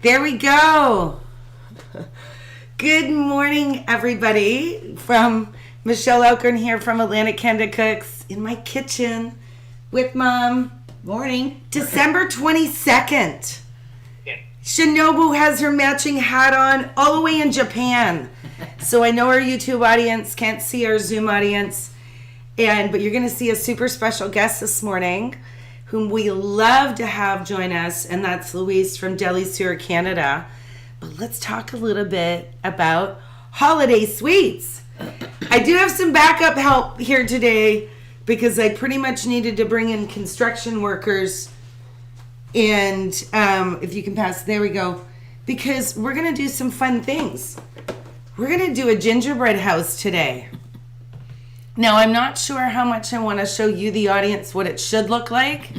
There we go. Good morning, everybody. From Michelle Elkern here from Atlantic Canada Cooks in my kitchen with Mom. Morning. December 22nd. Shinobu has her matching hat on all the way in Japan. So I know our YouTube audience can't see our Zoom audience. But you're going to see a super special guest this morning whom we love to have join us, and that's Louise from Deli Sur, Canada. But let's talk a little bit about holiday sweets. I do have some backup help here today because I pretty much needed to bring in construction workers. And if you can pass, there we go. Because we're going to do some fun things. We're going to do a gingerbread house today. Now, I'm not sure how much I want to show you, the audience, what it should look like.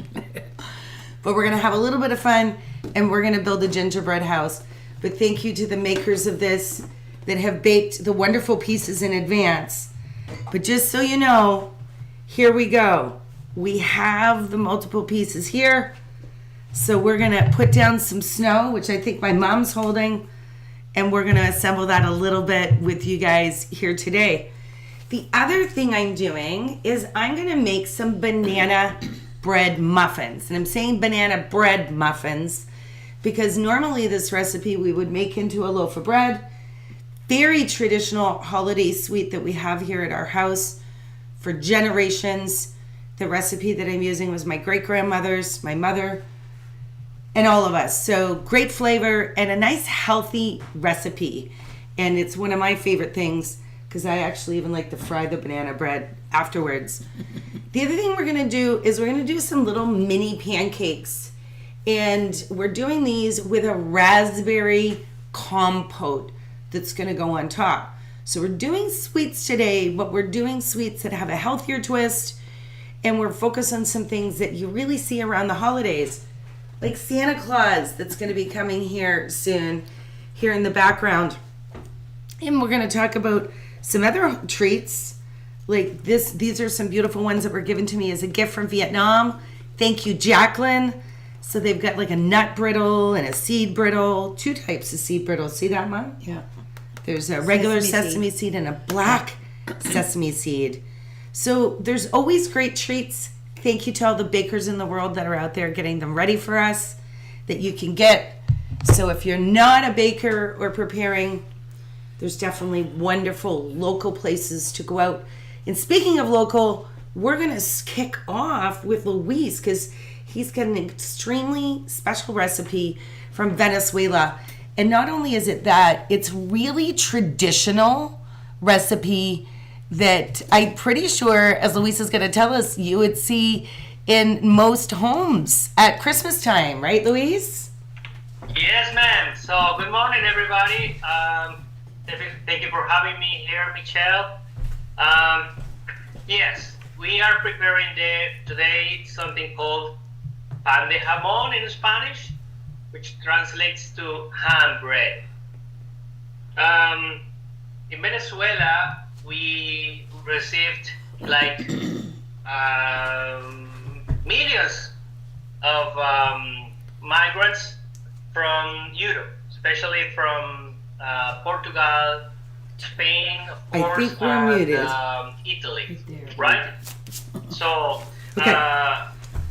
But we're going to have a little bit of fun, and we're going to build a gingerbread house. But thank you to the makers of this that have baked the wonderful pieces in advance. But just so you know, here we go. We have the multiple pieces here. So we're going to put down some snow, which I think my mom's holding. And we're going to assemble that a little bit with you guys here today. The other thing I'm doing is I'm going to make some banana bread muffins. And I'm saying banana bread muffins because normally this recipe we would make into a loaf of bread. Very traditional holiday sweet that we have here at our house for generations. The recipe that I'm using was my great-grandmother's, my mother, and all of us. So great flavor and a nice healthy recipe. And it's one of my favorite things, because I actually even like to fry the banana bread afterwards. The other thing we're going to do is we're going to do some little mini pancakes. And we're doing these with a raspberry compote that's going to go on top. So we're doing sweets today, but we're doing sweets that have a healthier twist. And we're focused on some things that you really see around the holidays, like Santa Claus that's going to be coming here soon, here in the background. And we're going to talk about some other treats like this. These are some beautiful ones that were given to me as a gift from Vietnam. Thank you, Jacqueline. So they've got like a nut brittle and a seed brittle, two types of seed brittle. See that, Mom? Yeah. There's a regular sesame seed and a black sesame seed. So there's always great treats. Thank you to all the bakers in the world that are out there getting them ready for us that you can get. So if you're not a baker or preparing, there's definitely wonderful local places to go out. And speaking of local, we're going to kick off with Luis because he's got an extremely special recipe from Venezuela. And not only is it that, it's really traditional recipe that I'm pretty sure, as Luis is going to tell us, you would see in most homes at Christmas time. Right, Luis? Yes, ma'am. So good morning, everybody. Thank you for having me here, Michelle. Yes, we are preparing today something called pan de jamón in Spanish, which translates to ham bread. In Venezuela, we received like millions of migrants from Europe, especially from Portugal, Spain, of course, I think we're muted. Italy, right? So, Okay.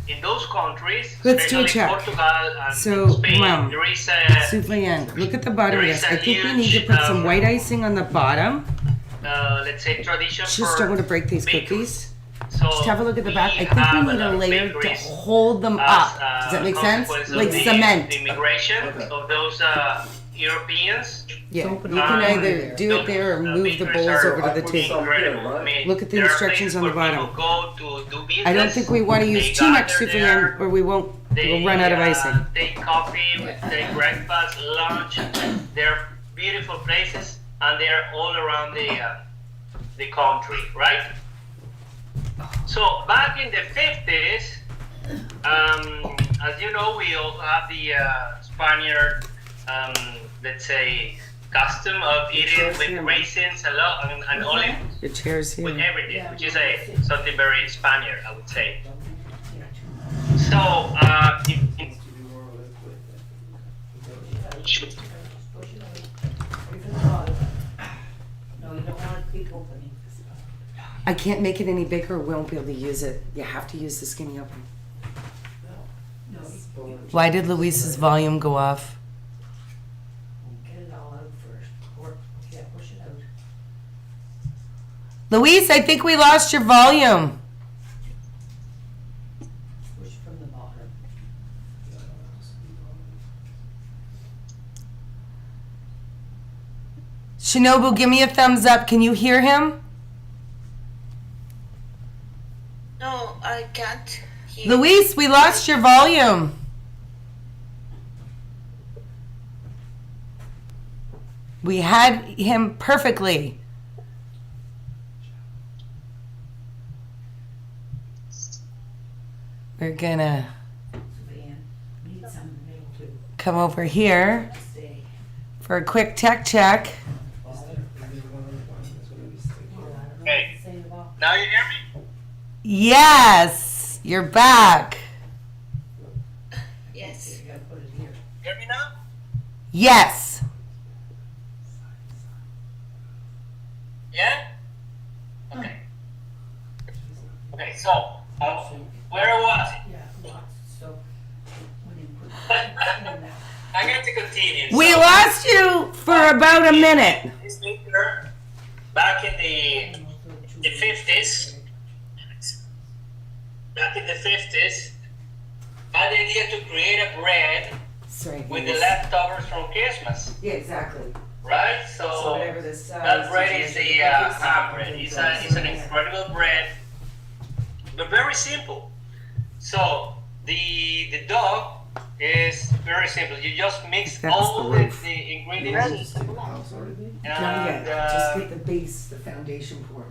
In those countries, Let's do a especially check. Portugal and So, Spain, Mom, there is a Souffle, look at the bottom of there this. is a I think we need to huge, put some white icing on the bottom. let's say tradition Just for don't want to break these bakeries. cookies. So Just have a look at the back. I we think have we need lot a of layer to bakeries hold them up. Does that make sense? consequence of Like the cement. immigration of those Europeans. Yeah, you Open can it. either do it there or move the bowls over to the table. Incredible. I mean, Look at the there are instructions places on the where bottom. people go to do business. I don't think we want to They use too much gather souffle there, or we'll run out of icing. Take coffee, take breakfast, lunch. They're beautiful places, and they're all around the country, right? So back in the 50s, as you know, we also have the Spaniard, let's say, custom of eating with raisins a lot and olives Your chair's with here. everything, which is something very Spaniard, I would say. So, Push it out. Ready for the bottom. No, you don't want it to be opening. I can't make it any bigger. We won't be able to use it. You have to use the skinny opening. No, Why did Luis's volume go off? get it all out first. Or, yeah, push it out. Luis, I think we lost your volume. Push from the bottom. Shinobu, give me a thumbs up. Can you hear him? No, I can't hear. Luis, we lost your volume. We had him perfectly. We're gonna Van, need some in the middle too. come over here Stay. for a quick tech check. Okay. Say the bottom. Now you hear me? Yes, you're back. Yes. You gotta put it here. Hear me now? Yes. Yeah? Okay. Okay, so, where was it? Yeah, lots, so when you put it I got to continue. We So, lost you for about a minute. this picture, back in the 50s, had the idea to create a bread Sorry. with the leftovers from Christmas, Yeah, exactly. right? So this that bread is the ham bread. It's an incredible bread, but very simple. So the dough is very simple. You just mix That's all the roof. the ingredients and Just get the base, the foundation poured.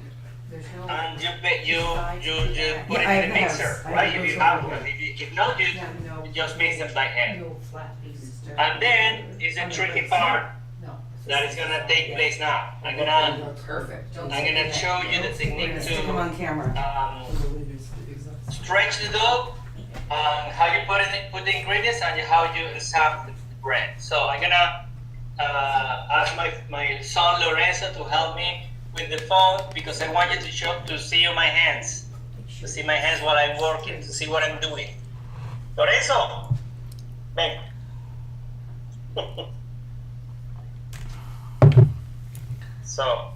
There's no. and you put Yeah, I it in the have mixer, those. I right? have If you those have over one. If not, you Yeah, no. just mix them by hand. No flat pieces. And then is the tricky part No. that is gonna take place now. I'm gonna Perfect. show you the technique Stick them to on camera. stretch the dough, how you put the ingredients, and how you stamp the bread. So I'm gonna ask my son Lorenzo to help me with the phone because I want you to see my hands, to see my hands while I'm working, to see what I'm doing. Lorenzo, ven. So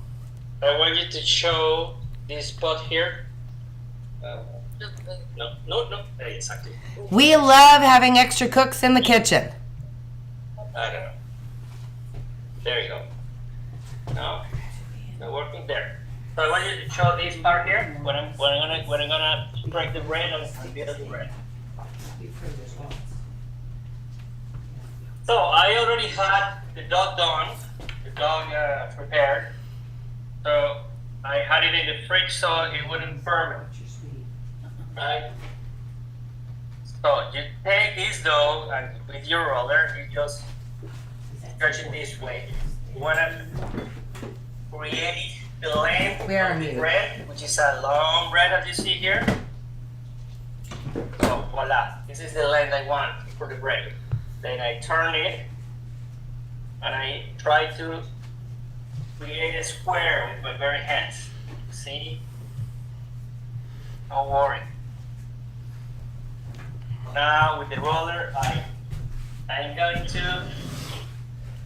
I want you to show this spot here. No, exactly. We love having extra cooks in the kitchen. I don't know. There you go. No, not working there. So I want you to show this part here. When I'm gonna break the bread and build the bread. So I already had the dough done, the dough prepared. So I had it in the fridge so it wouldn't ferment, right? So you take this dough and with your roller, you just stretch it this way. You wanna create the length Where of are the you? bread, which is a long bread as you see here. So voila, this is the length I want for the bread. Then I turn it and I try to create a square with my bare hands. See? Don't worry. Now with the roller, I'm going to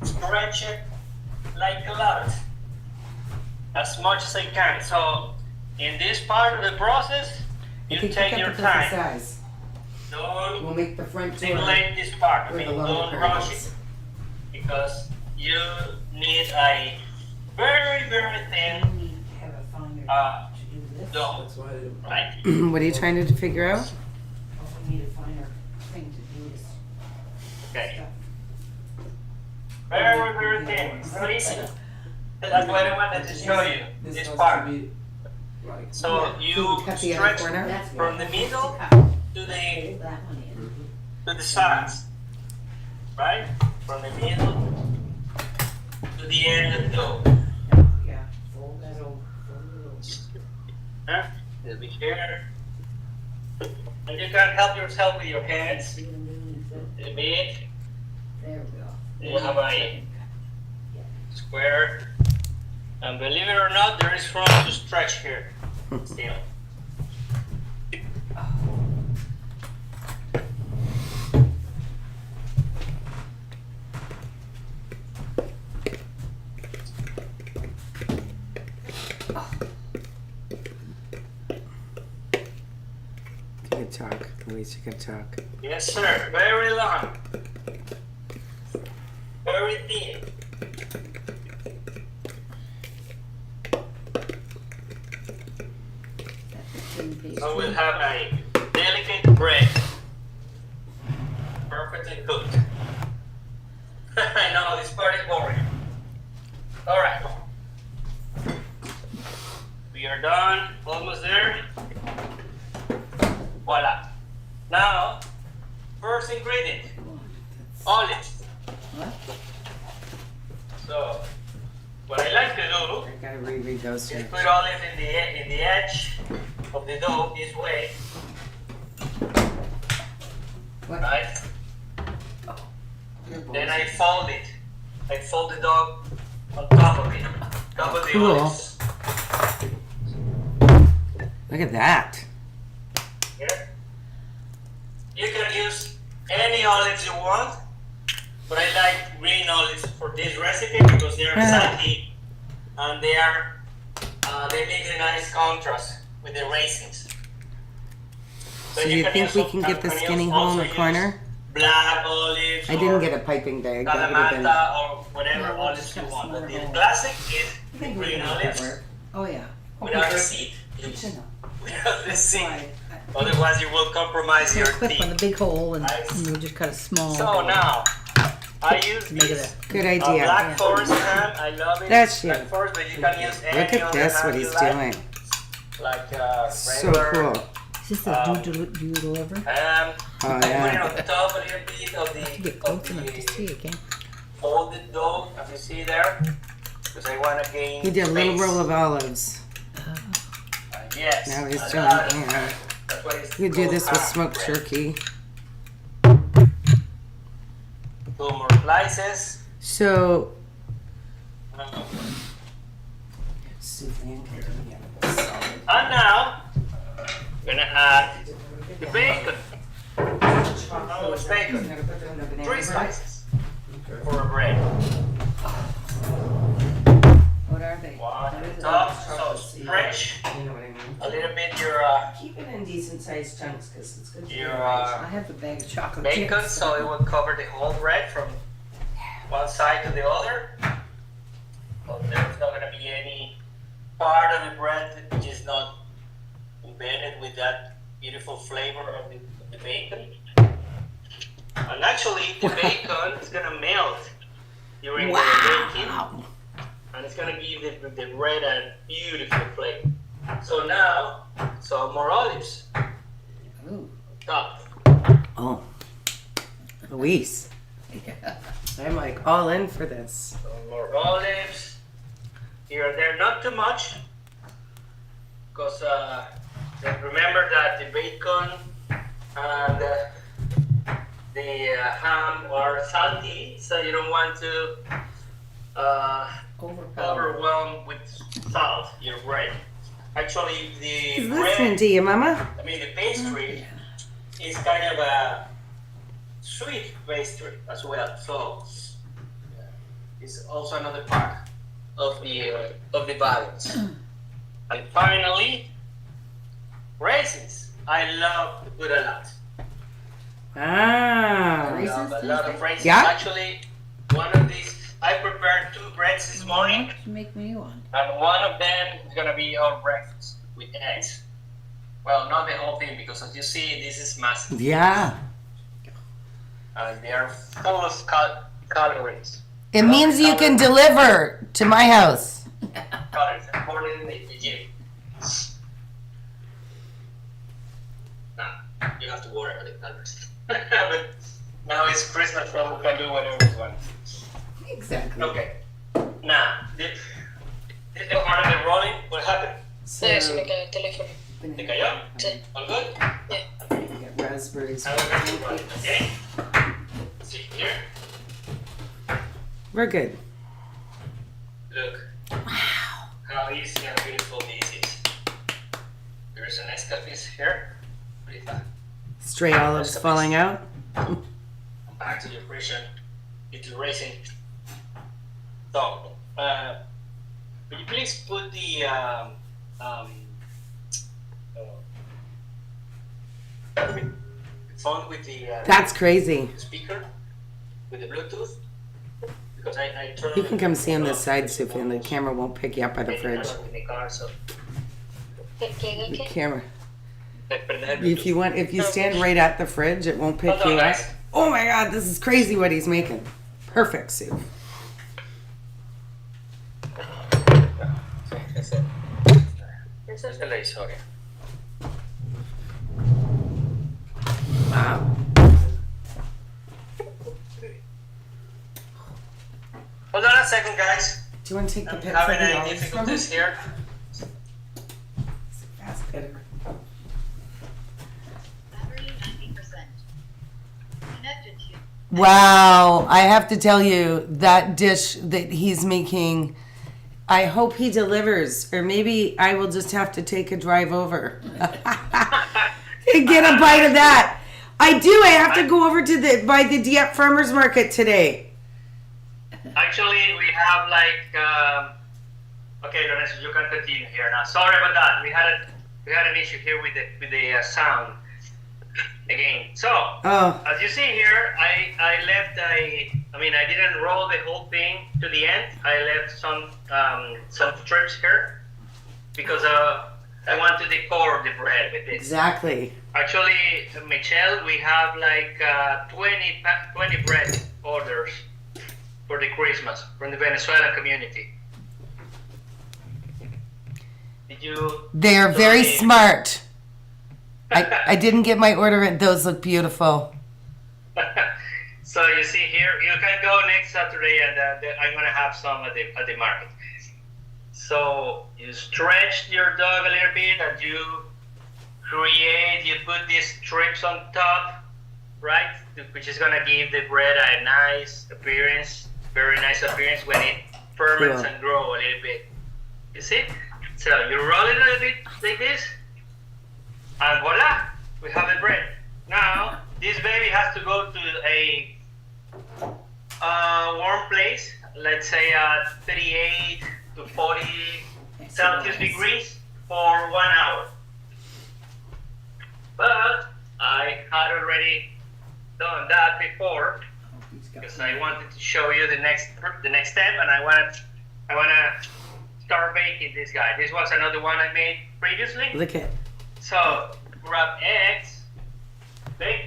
stretch it like a lot, as much as I can. So in this part of the process, you take your time. Size. Don't We'll make the front door neglect this part. I where mean, the lower don't part rush is. it because you need a very, very You thin need to have a finder Uh, to do this. dough, right? What are you trying to figure out? Oh, we need a finer thing to do this Okay. stuff. Very, very thin. Very easy. That's what I wanted to show you. This part. So you Cut the other stretch corner. That's from the middle cut. to the Hold that one in. to the sides, right? From the middle to the end of the dough. Yeah, fold that over, fold it over. Huh? It'll be here. And you can help yourself with your hands See what I'm doing? Is that- a bit. There we go. You have a square. And believe it or not, there is room to stretch here still. You can talk. Louise, you can talk. Yes, sir. Very long. Very thin. So we'll have a delicate bread. Perfectly cooked. I know, this part is boring. Alright. We are done. Almost there. Voila. Now, first ingredient. Olives. What? So, what I like to do I gotta reread those is here. put olives in the edge of the dough this way, What? right? Then I fold it. I fold the dough on top of it. Top of the Cool. olives. Look at that. Yeah. You can use any olives you want, but I like green olives for this recipe because they are salty and they make a nice contrast with the raisins. So you think we can get the skinny hole in the corner? Black olives. I didn't get a piping bag. That would have been. Kalamata or whatever Yeah, we'll olives just you cut want. But smaller the holes. classic is I the think we green can make that olives work. Oh, yeah. without the seed. Good to know. Without the seed. Right. Otherwise, you will compromise your Clip on the teeth. big hole and Nice. we'll just cut a small. So now, I use Make it this Good Black idea. Forest ham. I love it. That's Black you. Forest, but you can use any Look at other this, ham what you he's like. doing. Like So regular cool. Is this the do you deliver? ham. Oh, I put it yeah. on top a little bit of Get the, close enough to see the again. folded dough, as you see there, because I want to gain He did a little space. roll of olives. Yes. Now he's a doing, lot of- yeah. That's what it's You could do called this with ham smoked bread. turkey. 2 more slices. So, Uh, Suzanne can do And now, we're gonna add the bacon. How much bacon? 3 slices for a bread. What are they? One What at is the it? top, so stretch You know what I mean? a little bit your Keep it in decent sized chunks because it's good for your I have a bag of chocolate bacon, chips. so it will cover the whole bread from one side to the other. So there's not gonna be any part of the bread which is not embedded with that beautiful flavor of the bacon. And actually, the bacon is gonna melt during the baking, Wow. and it's gonna give the bread a beautiful flavor. So now, some more olives. Ooh. Top. Oh. Luis. I'm like all in for this. Some more olives. Here and there, not too much, because remember that the bacon and the ham are salty, so you don't want to overwhelm with salt your bread. Actually, He's the listening bread, to you, Mama. I mean the pastry, is kind of a sweet pastry as well. So it's also another part of the balance. And finally, raisins. I love to put a lot. Ah. I love a lot of raisins. Yeah? Actually, one of these, I prepared 2 breads this morning, Should make me one. and one of them is gonna be our breakfast with eggs. Well, not the whole thing, because as you see, this is massive. Yeah. And they are full of calories. It means you can deliver to my house. Calories important in the gym. Nah, you have to worry about the calories. But now it's Christmas, so we can do whatever we want. Exactly. Okay. Now, this is part of the rolling. What happened? So, Se me cayó el teléfono. ¿Te cayó? All good? get raspberries. Now we're going to roll it, okay? See here. We're good. Look. Wow. How easy and beautiful this is. There's an escapist here. Pretty fun. Stray olives falling out. I'm back to the operation. It's racing. So, would you please put the phone with the That's crazy. speaker with the Bluetooth? Because I turned. You can come see on this side, Sophie, and the camera won't pick you up by the fridge. In the car, so. The camera. If If you stand right at the fridge, it won't pick Hold on, you up. guys. Oh my God, this is crazy what he's making. Perfect soup. Esa es la historia. Wow. Hold on a second, guys. Do you want to take the I'm picture of having the any olives from difficulties us? here. Fast pitter. Battery 90%. Connected to. Wow, I have to tell you, that dish that he's making, I hope he delivers, or maybe I will just have to take a drive over and get a bite of that. I have to go over to by the Dieppe Farmers Market today. Actually, we have like. Okay, Lorenzo, you can continue here now. Sorry about that. We had an issue here with the sound again. So Oh, as you see here, I left I didn't roll the whole thing to the end. I left some strips here because I want to decor the bread with this. exactly. Actually, Michelle, we have like 20 bread orders for the Christmas from the Venezuelan community. Did you? They are very smart. I didn't get my order in. Those look beautiful. So you see here, you can go next Saturday, and I'm gonna have some at the market. So you stretch your dough a little bit, and you put these strips on top, right? Which is gonna give the bread a nice appearance, very nice appearance when it ferments Cool. and grow a little bit. You see? So you roll it a little bit like this, and voila, we have the bread. Now this baby has to go to a warm place, let's say 38 to 40 Celsius degrees for 1 hour. But I had already done that before because I wanted to show you the next step, and I wanna start baking this guy. This was another one I made previously. Look at. So grab eggs,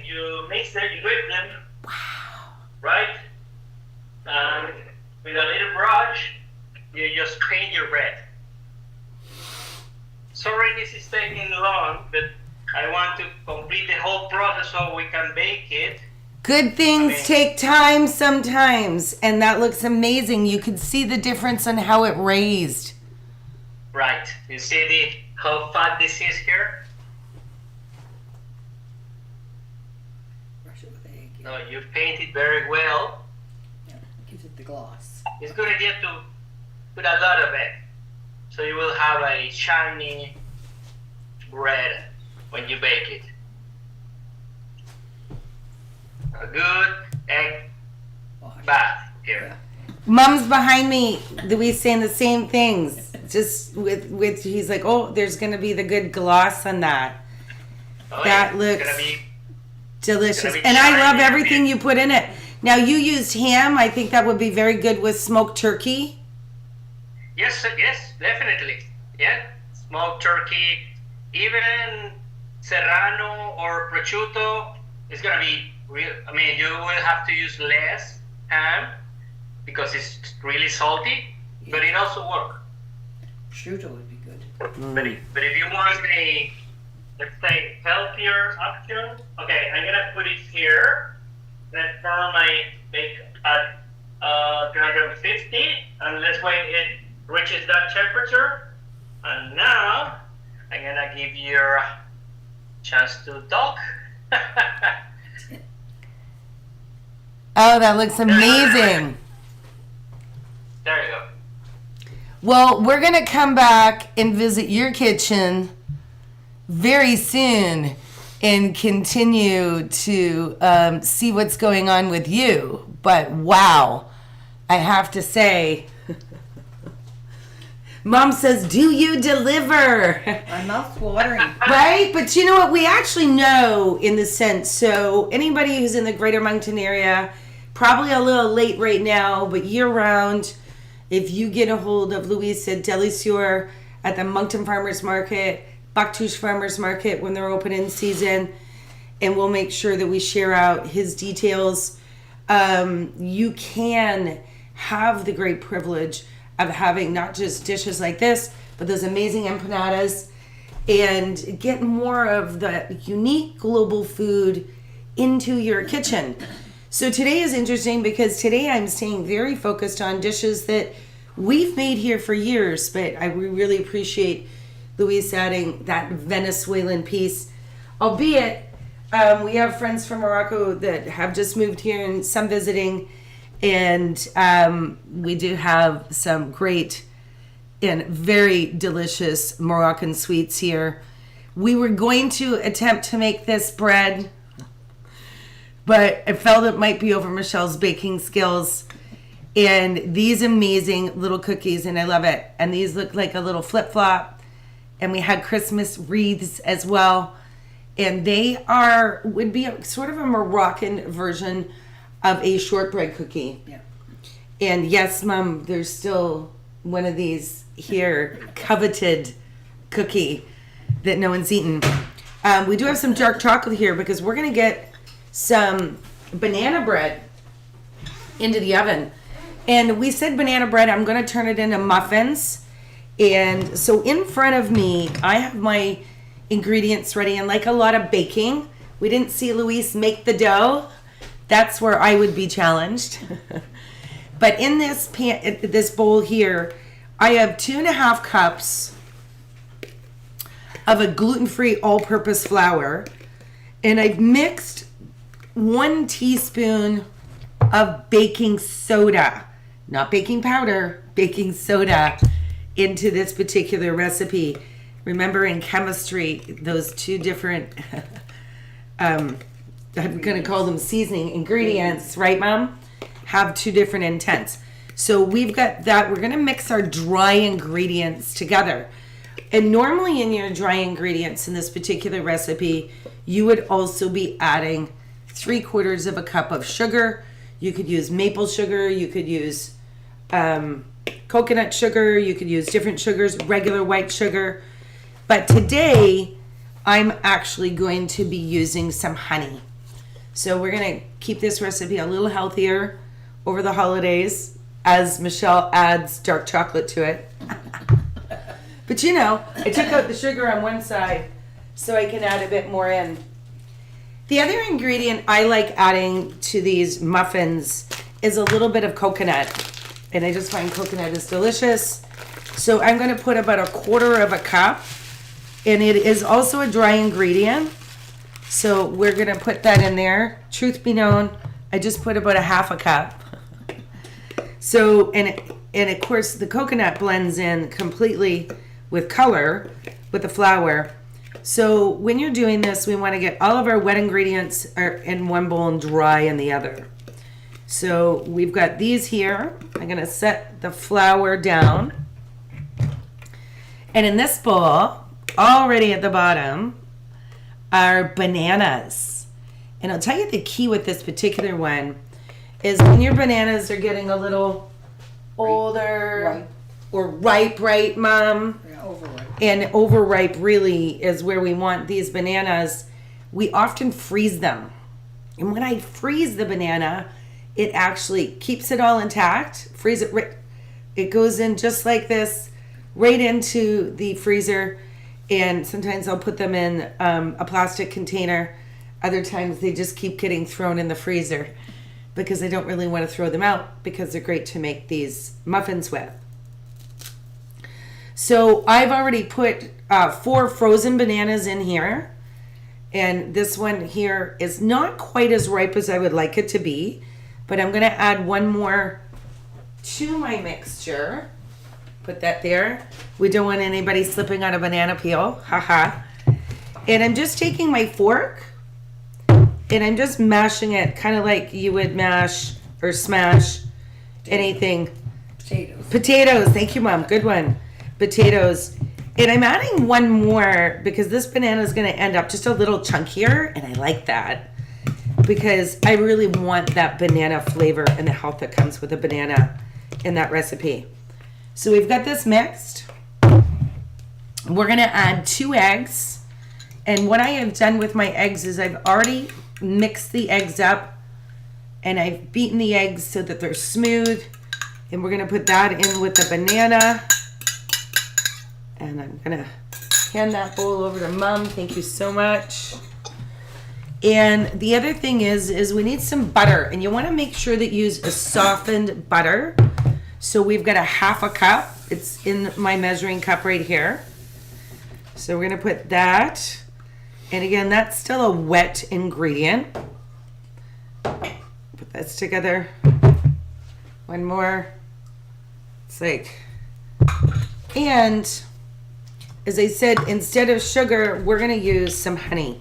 you mix them, you whip them, right? And with a little brush, you just paint your bread. Sorry this is taking long, but I want to complete the whole process so we can bake it. Good things Okay. take time sometimes, and that looks amazing. You can see the difference in how it raised. Right. You see how fat this is here? Brush it with egg. No, you paint it very well. Gives it the gloss. It's a good idea to put a lot of it, so you will have a shiny bread when you bake it. A good egg Wash. bath here. Mom's behind me. We saying the same things. Just with he's like, oh, there's gonna be the good gloss on that. Oh, That it's looks- gonna be Delicious. It's gonna be And I love shiny. everything you put in it. Now you used ham. I think that would be very good with smoked turkey. yes, definitely. Yeah, smoked turkey, even serrano or prosciutto is gonna be real. I mean, you will have to use less ham because it's really salty, but it also works. Prosciutto would be good. But if you want a, let's say, healthier option, okay, I'm gonna put it here. Let's turn my bake at 350, and let's wait it reaches that temperature. And now I'm gonna give you a chance to talk. Oh, that looks amazing. Well, we're going to come back and visit your kitchen very soon and continue to see what's going on with you. But wow, I have to say, Mom says, do you deliver? My mouth's watering. Right? But you know what? We actually know in the sense. So anybody who's in the greater Moncton area, probably a little late right now, but year round, if you get a hold of Louisa Delisieur at the Moncton Farmers Market, Bactouche Farmers Market when they're open in season, and we'll make sure that we share out his details. You can have the great privilege of having not just dishes like this, but those amazing empanadas, and get more of the unique global food into your kitchen. So today is interesting because today I'm staying very focused on dishes that we've made here for years, but we really appreciate Luis adding that Venezuelan piece. Albeit, we have friends from Morocco that have just moved here and some visiting, and we do have some great and very delicious Moroccan sweets here. We were going to attempt to make this bread, but I felt it might be over Michelle's baking skills. And these amazing little cookies, and I love it. And these look like a little flip-flop. And we had Christmas wreaths as well. And they would be sort of a Moroccan version of a shortbread cookie. Yeah. And yes, Mom, there's still one of these here, coveted cookie that no one's eaten. We do have some dark chocolate here because we're going to get some banana bread into the oven. And we said banana bread, I'm going to turn it into muffins. And so in front of me, I have my ingredients ready. And like a lot of baking, we didn't see Luis make the dough. That's where I would be challenged. But in this bowl here, I have 2.5 cups of a gluten-free all-purpose flour. And I've mixed 1 teaspoon of baking soda, not baking powder, baking soda, into this particular recipe. Remember, in chemistry, those two different, I'm going to call them seasoning ingredients, right, Mom? Have two different intents. So we've got that. We're going to mix our dry ingredients together. And normally in your dry ingredients in this particular recipe, you would also be adding 3/4 cup of sugar. You could use maple sugar, you could use coconut sugar, you could use different sugars, regular white sugar. But today, I'm actually going to be using some honey. So we're going to keep this recipe a little healthier over the holidays as Michelle adds dark chocolate to it. But you know, I took out the sugar on one side so I can add a bit more in. The other ingredient I like adding to these muffins is a little bit of coconut. And I just find coconut is delicious. So I'm going to put about 1/4 cup. And it is also a dry ingredient. So we're going to put that in there. Truth be known, I just put about 1/2 cup. So, and of course the coconut blends in completely with color with the flour. So when you're doing this, we want to get all of our wet ingredients in one bowl and dry in the other. So we've got these here. I'm going to set the flour down. And in this bowl, already at the bottom, are bananas. And I'll tell you the key with this particular one is when your bananas are getting a little older or ripe, right, Mom? Yeah, overripe. And overripe really is where we want these bananas. We often freeze them. And when I freeze the banana, it actually keeps it all intact. Freeze it right. It goes in just like this, right into the freezer. And sometimes I'll put them in a plastic container. Other times they just keep getting thrown in the freezer because I don't really want to throw them out because they're great to make these muffins with. So I've already put 4 frozen bananas in here. And this one here is not quite as ripe as I would like it to be. But I'm going to add one more to my mixture. Put that there. We don't want anybody slipping on a banana peel. Haha. And I'm just taking my fork and I'm just mashing it kind of like you would mash or smash anything. Potatoes. Potatoes. Thank you, Mom. Good one. Potatoes. And I'm adding one more because this banana is going to end up just a little chunkier. And I like that because I really want that banana flavor and the health that comes with a banana in that recipe. So we've got this mixed. We're going to add 2 eggs. And what I have done with my eggs is I've already mixed the eggs up and I've beaten the eggs so that they're smooth. And we're going to put that in with the banana. And I'm going to hand that bowl over to Mom. Thank you so much. And the other thing is we need some butter. And you want to make sure that you use a softened butter. So we've got a 1/2 cup. It's in my measuring cup right here. So we're going to put that. And again, that's still a wet ingredient. Put this together. One more. It's like, and as I said, instead of sugar, we're going to use some honey.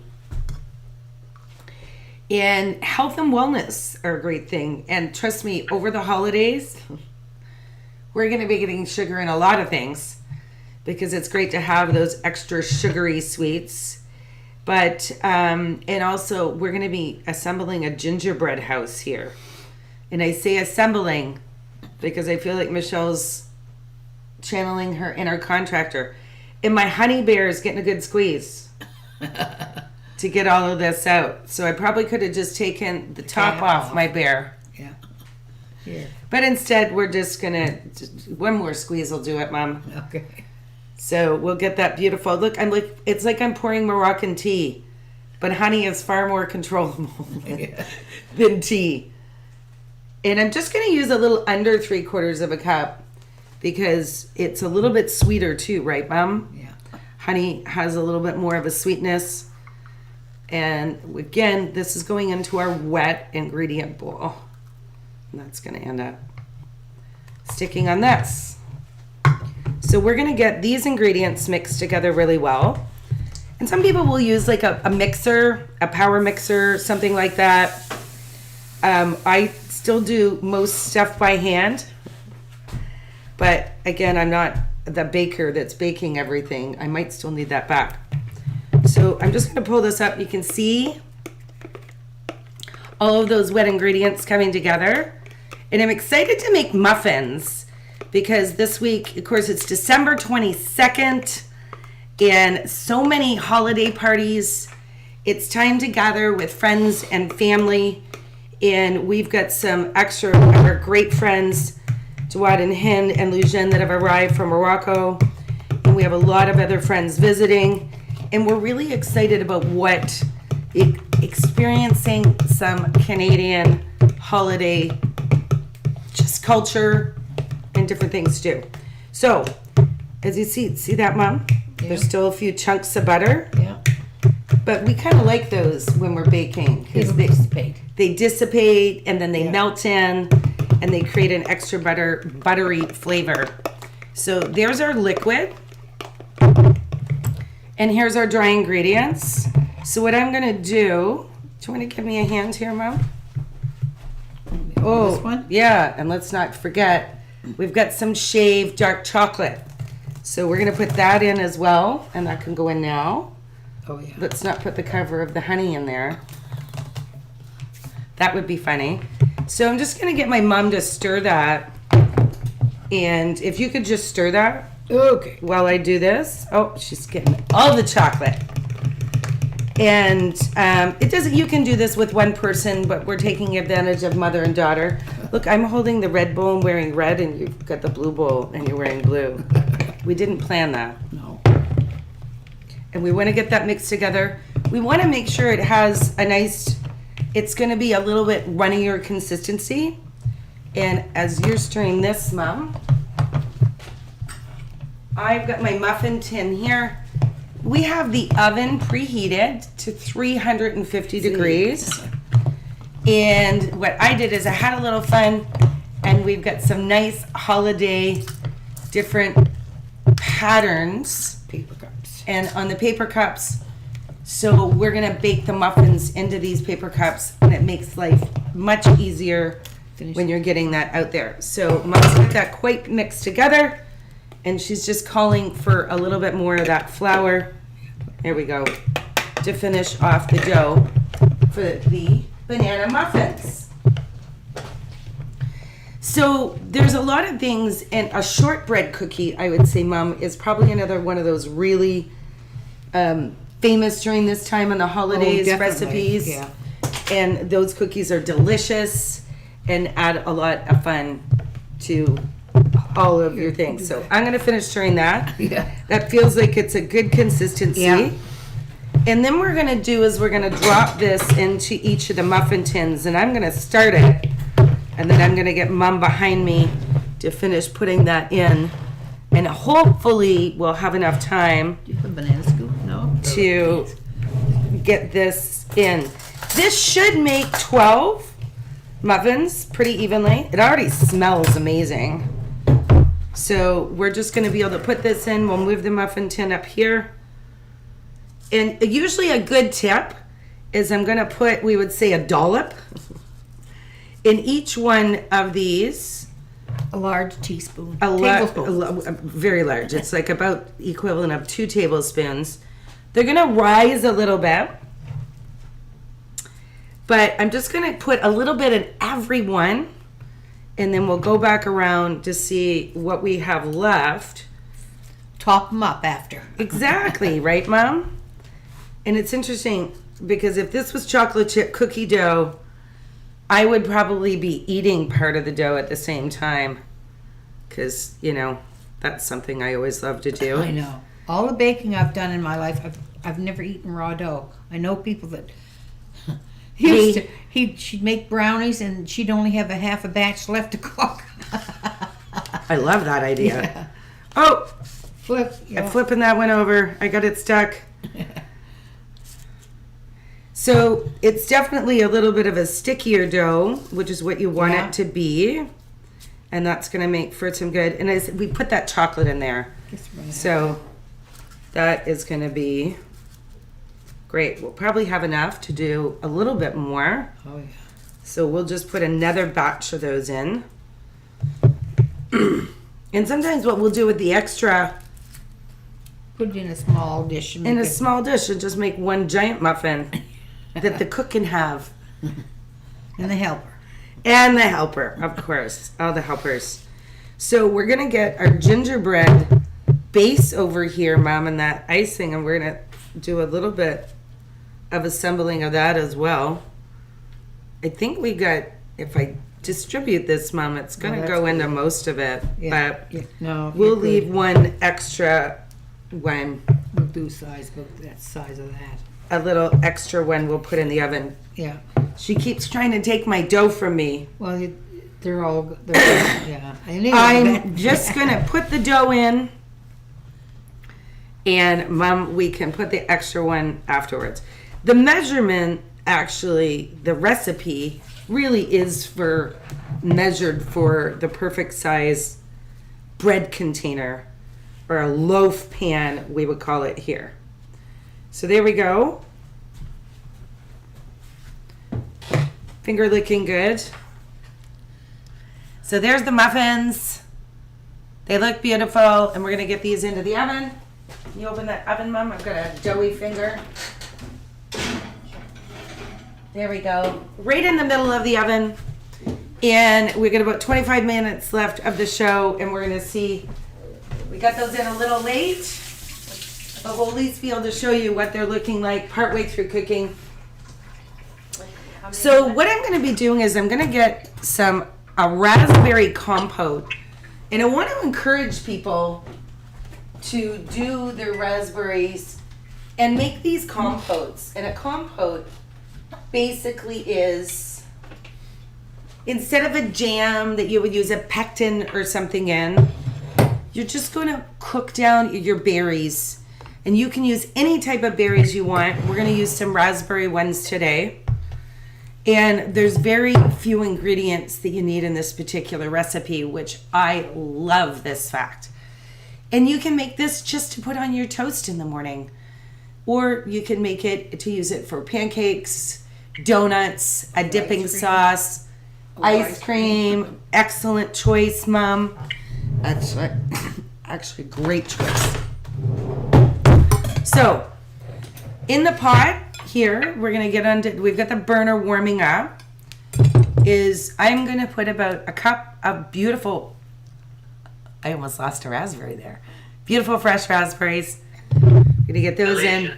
And health and wellness are a great thing. And trust me, over the holidays, we're going to be getting sugar in a lot of things because it's great to have those extra sugary sweets. But, and also we're going to be assembling a gingerbread house here. And I say assembling because I feel like Michelle's channeling her inner contractor. And my honey bear is getting a good squeeze to get all of this out. So I probably could have just taken the top off my bear. Yeah. Here. But instead, we're just going to, one more squeeze will do it, Mom. Okay. So we'll get that beautiful. Look, it's like I'm pouring Moroccan tea. But honey is far more controllable than tea. And I'm just going to use a little under 3/4 of a cup because it's a little bit sweeter too, right, Mom? Yeah. Honey has a little bit more of a sweetness. And again, this is going into our wet ingredient bowl. And that's going to end up sticking on this. So we're going to get these ingredients mixed together really well. And some people will use like a mixer, a power mixer, something like that. I still do most stuff by hand. But again, I'm not the baker that's baking everything. I might still need that back. So I'm just going to pull this up. You can see all of those wet ingredients coming together. And I'm excited to make muffins because this week, of course, it's December 22nd and so many holiday parties. It's time to gather with friends and family. And we've got some extra of our great friends, Jawad and Hind and Lujan, that have arrived from Morocco. And we have a lot of other friends visiting. And we're really excited about what experiencing some Canadian holiday just culture and different things to do. So, as you see that, Mom? Yeah. There's still a few chunks of butter. Yeah. But we kind of like those when we're baking because they dissipate and then they melt in and they create an extra buttery flavor. So there's our liquid. And here's our dry ingredients. So what I'm going to do you want to give me a hand here, Mom? This one? Yeah, and let's not forget, we've got some shaved dark chocolate. So we're going to put that in as well, and that can go in now. Oh, yeah. Let's not put the cover of the honey in there. That would be funny. So I'm just going to get my mom to stir that. And if you could just stir that. Okay. While I do this. Oh, she's getting all the chocolate. And it doesn't. You can do this with one person, but we're taking advantage of mother and daughter. Look, I'm holding the red bowl and wearing red, and you've got the blue bowl and you're wearing blue. We didn't plan that. No. And we want to get that mixed together. We want to make sure it has a nice, it's going to be a little bit runnier consistency. And as you're stirring this, Mom, I've got my muffin tin here. We have the oven preheated to 350 degrees. And what I did is I had a little fun, and we've got some nice holiday different patterns Paper cups. and on the paper cups. So we're gonna bake the muffins into these paper cups, and it makes life much easier when you're getting that out there. So Mom's got that quite mixed together, and she's just calling for a little bit more of that flour. There we go, to finish off the dough for the banana muffins. So there's a lot of things, and a shortbread cookie, I would say, Mom, is probably another one of those really famous during this time in the holidays definitely, recipes. yeah. And those cookies are delicious and add a lot of fun to all of your things. So I'm gonna finish stirring that. Yeah. That feels like it's a good consistency. Yeah. And then we're gonna do is we're gonna drop this into each of the muffin tins, and I'm gonna start it, and then I'm gonna get Mom behind me to finish putting that in, and hopefully we'll have enough time Do you have a banana scoop? No? to get this in. This should make 12 muffins pretty evenly. It already smells amazing. So we're just gonna be able to put this in. We'll move the muffin tin up here. And usually a good tip is I'm gonna put, we would say, a dollop in each one of these. A large teaspoon. Tablespoon. Very large. It's like about equivalent of 2 tablespoons. They're gonna rise a little bit, but I'm just gonna put a little bit in every one, and then we'll go back around to see what we have left. Top them up after. Exactly, right, Mom? And it's interesting because if this was chocolate chip cookie dough, I would probably be eating part of the dough at the same time, because, you know, that's something I always love to do. I know. All the baking I've done in my life, I've never eaten raw dough. I know people that she'd make brownies and she'd only have a half a batch left to cook. I love that idea. Yeah. Oh, Flip. I'm flipping that one over. I got it stuck. So it's definitely a little bit of a stickier dough, which is what you want Yeah. it to be. And that's going to make for some good. And we put that chocolate in there. So that is going to be great. We'll probably have enough to do a little bit more. Oh, yeah. So we'll just put another batch of those in. And sometimes what we'll do with the extra Put it in a small dish. And in make a it- small dish and just make one giant muffin that the cook can have. And the helper. And the helper, of course. All the helpers. So we're going to get our gingerbread base over here, Mom, and that icing. And we're going to do a little bit of assembling of that as well. I think we got, if I distribute this, Mom, it's going to that's go into most of it. Yeah. But Yeah. No. we'll you're good. leave one extra one. We'll do size, but that size of that. A little extra one we'll put in the oven. Yeah. She keeps trying to take my dough from me. Well, they're all. Yeah. Anyway, I'm just gonna put the dough in, and Mom, we can put the extra one afterwards. The measurement, actually, the recipe really is measured for the perfect size bread container, or a loaf pan, we would call it here. So there we go. Finger licking good. So there's the muffins. They look beautiful, and we're gonna get these into the oven. Can you open that oven, Mom? I've got a doughy finger. There we go. Right in the middle of the oven. And we got about 25 minutes left of the show, and we're gonna see. We got those in a little late, but we'll at least be able to show you what they're looking like partway through cooking. So what I'm going to be doing is I'm going to get a raspberry compote, and I want to encourage people to do their raspberries and make these compotes. And a compote basically is, instead of a jam that you would use a pectin or something in, you're just going to cook down your berries. And you can use any type of berries you want. We're going to use some raspberry ones today. And there's very few ingredients that you need in this particular recipe, which I love this fact. And you can make this just to put on your toast in the morning. Or you can make it to use it for pancakes, donuts, a dipping cream. sauce, ice cream. Excellent choice, Mom. That's actually a great choice. So, in the pot here, we're gonna get onto, we've got the burner warming up, I'm gonna put about a cup of beautiful, I almost lost a raspberry there. Beautiful fresh raspberries. Gonna get those in.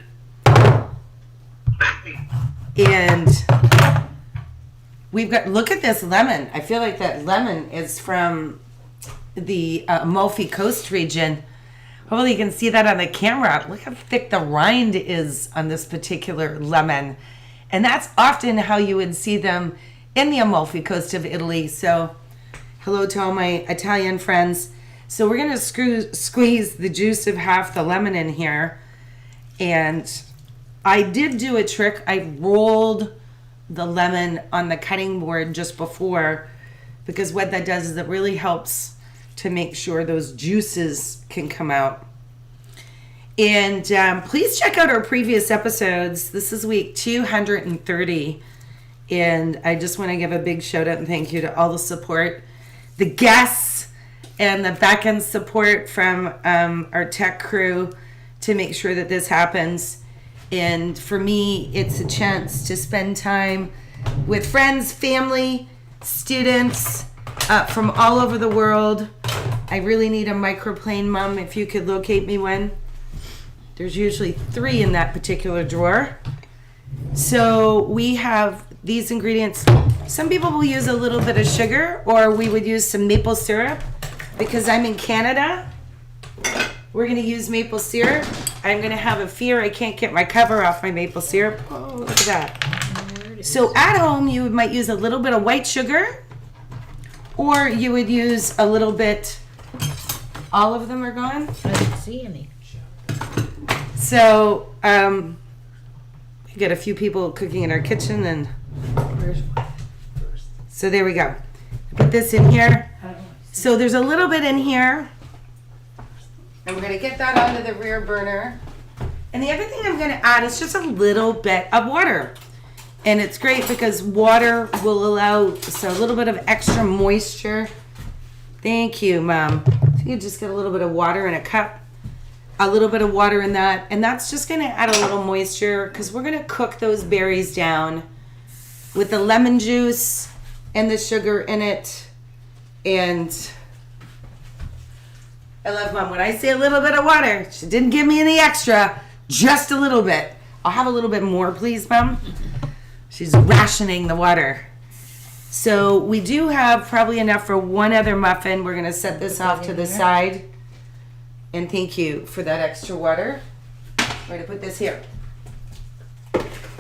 And we've got, look at this lemon. I feel like that lemon is from the Amalfi Coast region. Hopefully you can see that on the camera. Look how thick the rind is on this particular lemon. And that's often how you would see them in the Amalfi Coast of Italy. So hello to all my Italian friends. So we're gonna squeeze the juice of half the lemon in here. And I did do a trick. I rolled the lemon on the cutting board just before, because what that does is it really helps to make sure those juices can come out. And please check out our previous episodes. This is week 230. And I just want to give a big shout out and thank you to all the support, the guests, and the back end support from our tech crew to make sure that this happens. And for me, it's a chance to spend time with friends, family, students from all over the world. I really need a microplane, Mom, if you could locate me one. There's usually 3 in that particular drawer. So we have these ingredients. Some people will use a little bit of sugar, or we would use some maple syrup. Because I'm in Canada, we're gonna use maple syrup. I'm gonna have a fear I can't get my cover off my maple syrup. Oh, look at that. So at home, you might use a little bit of white sugar, or you would use a little bit, all of them are gone? I didn't see any. So, we got a few people cooking in our kitchen, and so there we go. Put this in here. So there's a little bit in here. And we're gonna get that onto the rear burner. And the other thing I'm gonna add is just a little bit of water. And it's great because water will allow so a little bit of extra moisture. Thank you, Mom. So you just get a little bit of water in a cup. A little bit of water in that. And that's just gonna add a little moisture because we're gonna cook those berries down with the lemon juice and the sugar in it. And I love Mom. When I say a little bit of water, she didn't give me any extra, just a little bit. I'll have a little bit more, please, Mom. She's rationing the water. So we do have probably enough for one other muffin. We're gonna set this off to the side. And thank you for that extra water. We're gonna put this here.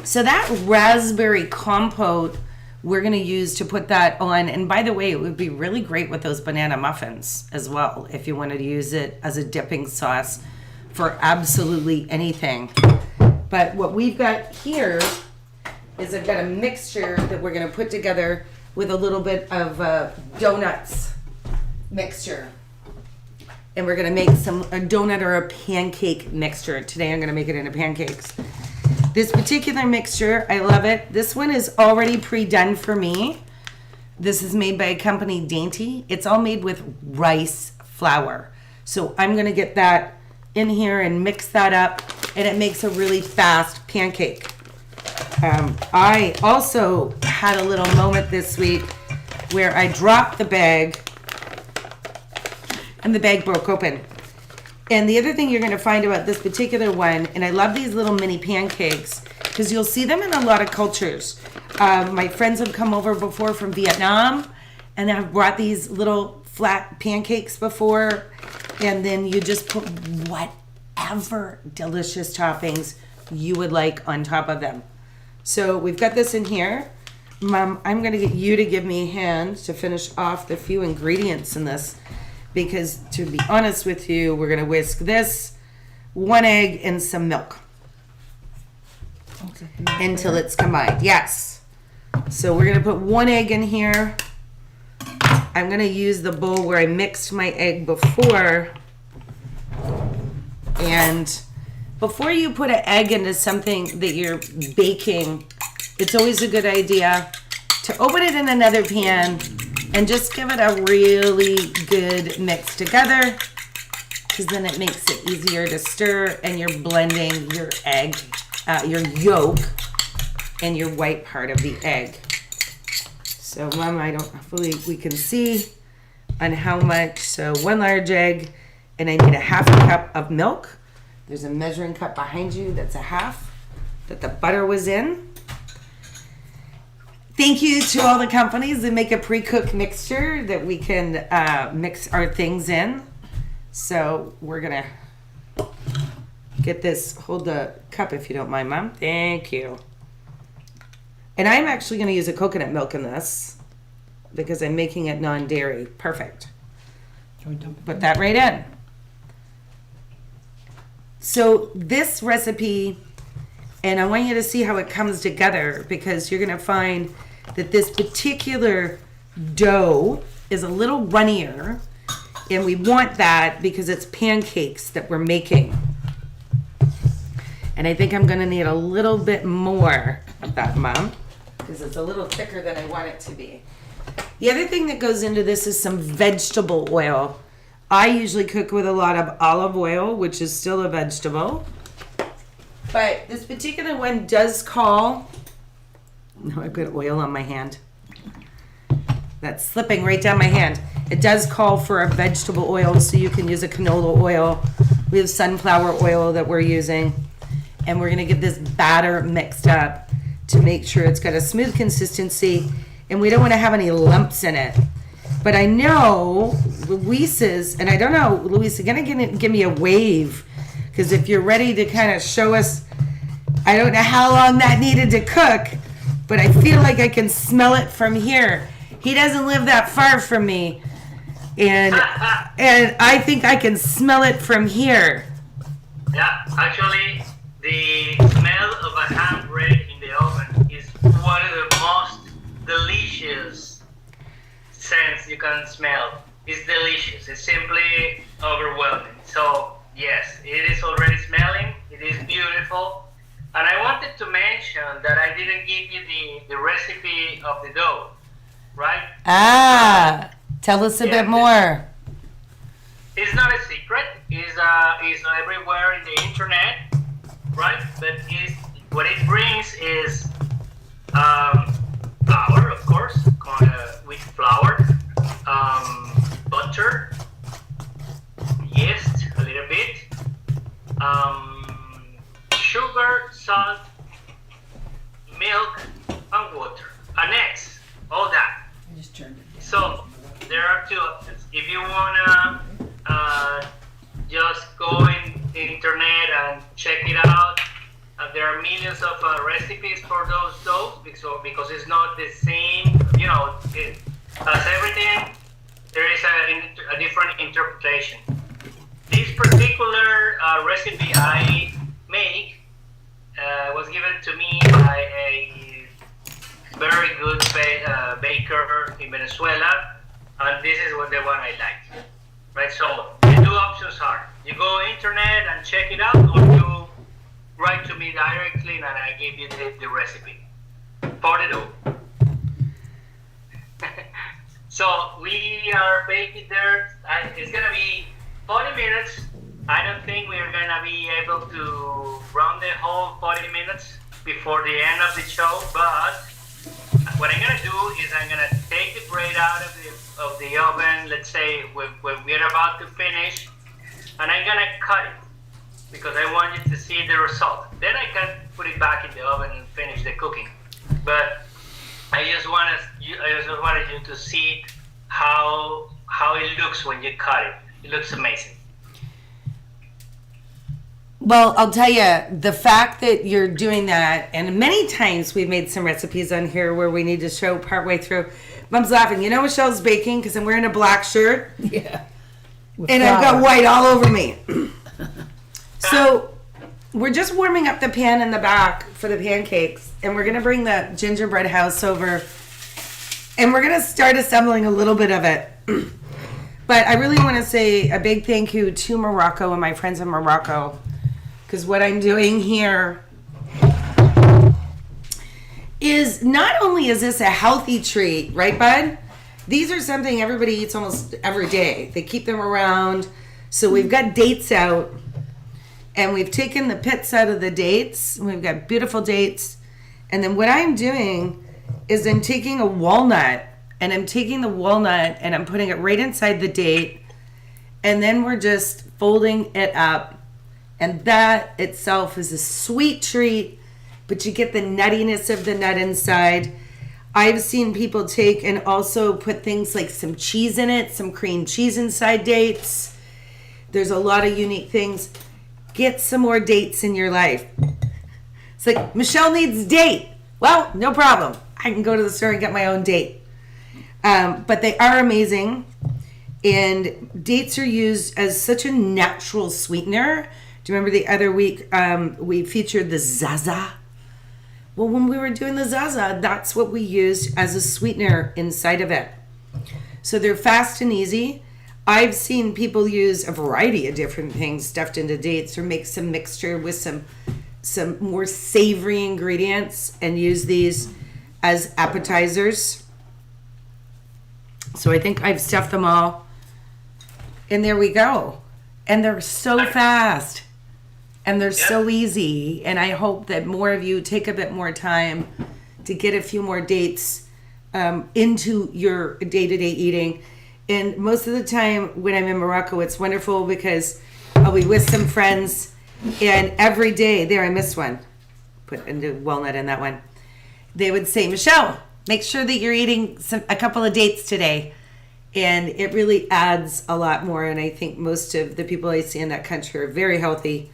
So that raspberry compote, we're gonna use to put that on. And by the way, it would be really great with those banana muffins as well, if you wanted to use it as a dipping sauce for absolutely anything. But what we've got here is I've got a mixture that we're gonna put together with a little bit of donuts mixture. And we're gonna make a donut or a pancake mixture. Today I'm gonna make it into pancakes. This particular mixture, I love it. This one is already pre-done for me. This is made by a company, Dainty. It's all made with rice flour. So I'm gonna get that in here and mix that up, and it makes a really fast pancake. I also had a little moment this week where I dropped the bag and the bag broke open. And the other thing you're gonna find about this particular one, and I love these little mini pancakes, because you'll see them in a lot of cultures. My friends have come over before from Vietnam, and I've brought these little flat pancakes before, and then you just put whatever delicious toppings you would like on top of them. So we've got this in here. Mom, I'm gonna get you to give me a hand to finish off the few ingredients in this, because to be honest with you, we're gonna whisk this, 1 egg and some milk until it's combined. Yes. So we're gonna put 1 egg in here. I'm gonna use the bowl where I mixed my egg before And before you put an egg into something that you're baking, it's always a good idea to open it in another pan and just give it a really good mix together, because then it makes it easier to stir and you're blending your egg, your yolk and your white part of the egg. So Mom, hopefully we can see on how much. So 1 large egg, and I need a 1/2 cup of milk. There's a measuring cup behind you that's a 1/2 that the butter was in. Thank you to all the companies that make a pre-cooked mixture that we can mix our things in. So we're gonna get this, hold the cup if you don't mind, Mom. Thank you. And I'm actually gonna use a coconut milk in this because I'm making it non-dairy. Perfect. Put that right in. So this recipe, and I want you to see how it comes together, because you're gonna find that this particular dough is a little runnier, and we want that because it's pancakes that we're making. And I think I'm gonna need a little bit more of that, Mom, because it's a little thicker than I want it to be. The other thing that goes into this is some vegetable oil. I usually cook with a lot of olive oil, which is still a vegetable. But this particular one does call... No, I've got oil on my hand. That's slipping right down my hand. It does call for a vegetable oil, so you can use a canola oil. We have sunflower oil that we're using. And we're going to get this batter mixed up to make sure it's got a smooth consistency. And we don't want to have any lumps in it. But I know Luis's, and I don't know, Luis, you're going to give me a wave. Because if you're ready to kind of show us, I don't know how long that needed to cook, but I feel like I can smell it from here. He doesn't live that far from me. And I think I can smell it from here. Yeah, actually, the smell of a ham bread in the oven is one of the most delicious scents you can smell. It's delicious. It's simply overwhelming. So, yes, it is already smelling. It is beautiful. And I wanted to mention that I didn't give you the recipe of the dough, right? Ah, tell us a bit more. It's not a secret. It's everywhere in the internet, right? But what it brings is flour, of course, wheat flour, butter, yeast, a little bit, sugar, salt, milk, and water, and eggs, all that. So there are 2 options. If you wanna just go in the internet and check it out, there are millions of recipes for those doughs, because it's not the same, as everything, there is a different interpretation. This particular recipe I make was given to me by a very good baker in Venezuela, and this is the one I like. Right, so the 2 options are, you go internet and check it out, or you write to me directly and I give you the recipe for the dough. So we are baking there. It's gonna be 40 minutes. I don't think we're gonna be able to run the whole 40 minutes before the end of the show, but what I'm gonna do is I'm gonna take the bread out of the oven, let's say when we're about to finish, and I'm gonna cut it because I want you to see the result. Then I can put it back in the oven and finish the cooking. But I just wanted you to see how it looks when you cut it. It looks amazing. Well, I'll tell you, the fact that you're doing that, and many times we've made some recipes on here where we need to show partway through. Mom's laughing. You know Michelle's baking because I'm wearing a black shirt. Yeah. And I've got white all over me. So we're just warming up the pan in the back for the pancakes. And we're going to bring the gingerbread house over. And we're going to start assembling a little bit of it. But I really want to say a big thank you to Morocco and my friends in Morocco, because what I'm doing here is not only is this a healthy treat, right, bud? These are something everybody eats almost every day. They keep them around. So we've got dates out, and we've taken the pits out of the dates. We've got beautiful dates. And then what I'm doing is I'm taking a walnut, and I'm taking the walnut and I'm putting it right inside the date. And then we're just folding it up. And that itself is a sweet treat, but you get the nuttiness of the nut inside. I've seen people take and also put things like some cheese in it, some cream cheese inside dates. There's a lot of unique things. Get some more dates in your life. It's like, Michelle needs date. Well, no problem. I can go to the store and get my own date. But they are amazing. And dates are used as such a natural sweetener. Do you remember the other week we featured the Zaza? Well, when we were doing the Zaza, that's what we used as a sweetener inside of it. So they're fast and easy. I've seen people use a variety of different things stuffed into dates, or make some mixture with some more savory ingredients and use these as appetizers. So I think I've stuffed them all. And there we go. And they're so fast. And they're so easy. And I hope that more of you take a bit more time to get a few more dates into your day-to-day eating. And most of the time when I'm in Morocco, it's wonderful because I'll be with some friends, and every day, there I missed one, put into walnut in that one. They would say, Michelle, make sure that you're eating a couple of dates today. And it really adds a lot more. And I think most of the people I see in that country are very healthy.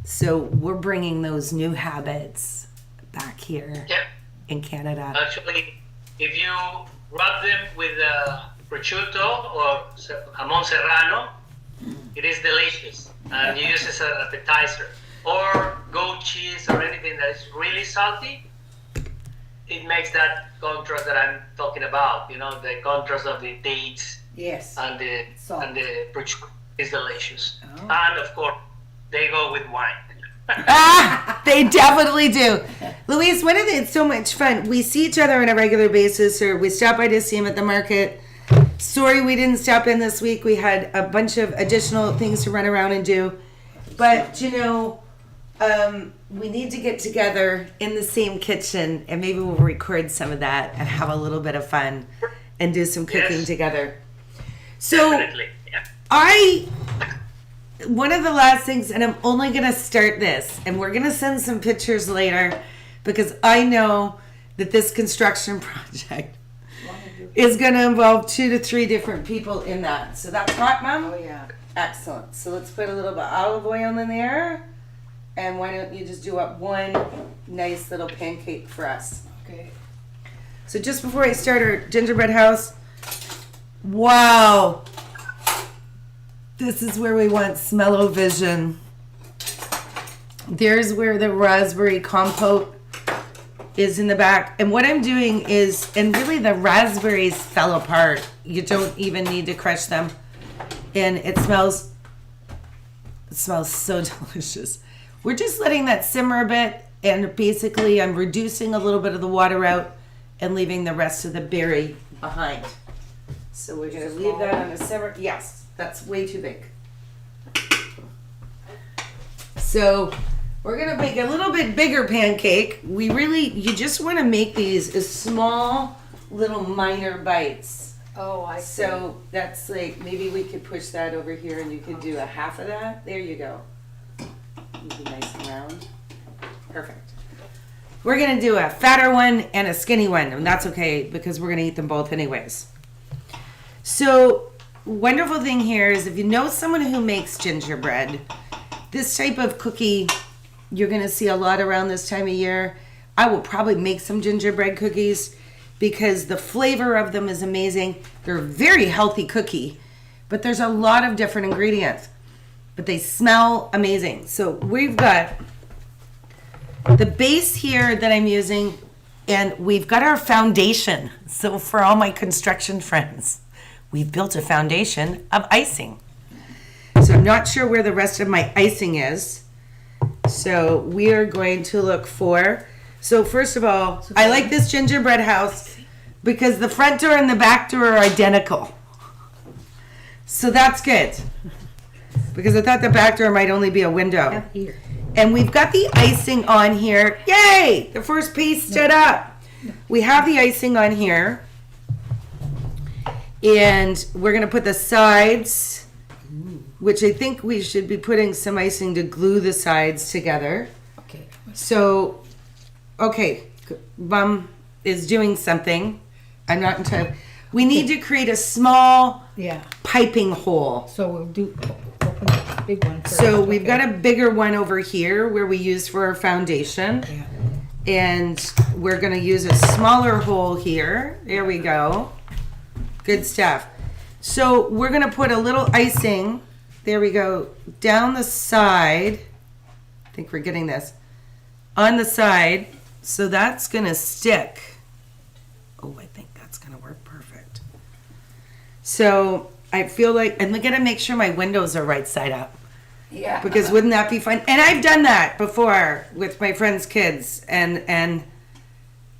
So we're bringing those new habits back here in Canada. Actually, if you rub them with prosciutto or jamón serrano, it is delicious, and you use it as an appetizer. Or goat cheese or anything that is really salty, it makes that contrast that I'm talking about. You know, the contrast of the dates Yes. and the prosciutto is delicious. Oh. And of course, they go with wine. They definitely do. Louise, one of the, it's so much fun. We see each other on a regular basis, or we stop by to see him at the market. Sorry we didn't stop in this week. We had a bunch of additional things to run around and do. But, you know, we need to get together in the same kitchen, and maybe we'll record some of that and have a little bit of fun and do some cooking together. So Definitely. Yeah. one of the last things, and I'm only going to start this, and we're going to send some pictures later, because I know that this construction project is going to involve 2 to 3 different people in that. So that's hot, Mom? Oh, yeah. Excellent. So let's put a little bit of olive oil in there. And why don't you just do up one nice little pancake for us? Okay. So just before I start our gingerbread house, wow. This is where we want smell-o-vision. There's where the raspberry compote is in the back. And what I'm doing is, and really the raspberries fell apart. You don't even need to crush them. And it smells so delicious. We're just letting that simmer a bit, and basically I'm reducing a little bit of the water out and leaving the rest of the berry behind. So we're gonna leave that on a simmer. Yes, that's way too big. So we're gonna make a little bit bigger pancake. You just wanna make these as small little minor bites. Oh, I see. So that's like, maybe we could push that over here and you could do a half of that. There you go. Be nice and round. Perfect. We're gonna do a fatter one and a skinny one, and that's okay because we're gonna eat them both anyways. So, wonderful thing here is if you know someone who makes gingerbread, this type of cookie you're gonna see a lot around this time of year. I will probably make some gingerbread cookies because the flavor of them is amazing. They're a very healthy cookie, but there's a lot of different ingredients. But they smell amazing. So we've got the base here that I'm using, and we've got our foundation. So for all my construction friends, we've built a foundation of icing. So I'm not sure where the rest of my icing is. So we are going to look for, so first of all, I like this gingerbread house because the front door and the back door are identical. So that's good. Because I thought the back door might only be a window. Here. And we've got the icing on here. Yay! The first piece stood up. We have the icing on here. And we're going to put the sides, which I think we should be putting some icing to glue the sides together. Okay. So, okay, Mom is doing something. I'm not entirely. We need to create a small Yeah. piping hole. So we'll do open the big one first. So we've okay. got a bigger one over here where we use for our foundation. Yeah. And we're going to use a smaller hole here. There we go. Good stuff. So we're going to put a little icing, there we go, down the side. I think we're getting this. On the side. So that's going to stick. Oh, I think that's going to work perfect. So I feel like, and I got to make sure my windows are right side up. Yeah. Because wouldn't that be fun? And I've done that before with my friends' kids, and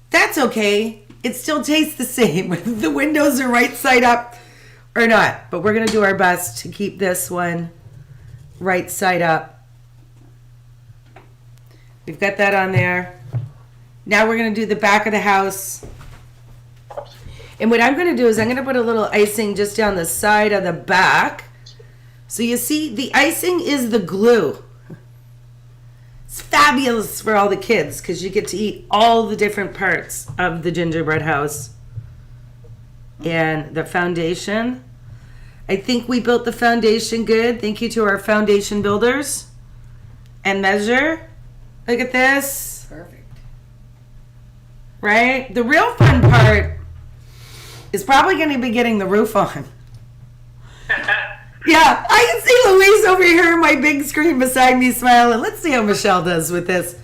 that's okay. It still tastes the same whether the windows are right side up or not. But we're gonna do our best to keep this one right side up. We've got that on there. Now we're gonna do the back of the house. And what I'm gonna do is I'm gonna put a little icing just down the side of the back. So you see, the icing is the glue. It's fabulous for all the kids because you get to eat all the different parts of the gingerbread house. And the foundation. I think we built the foundation good. Thank you to our foundation builders. And measure. Look at this. Perfect. Right? The real fun part is probably going to be getting the roof on. Yeah, I can see Louise over here on my big screen beside me smiling. Let's see how Michelle does with this.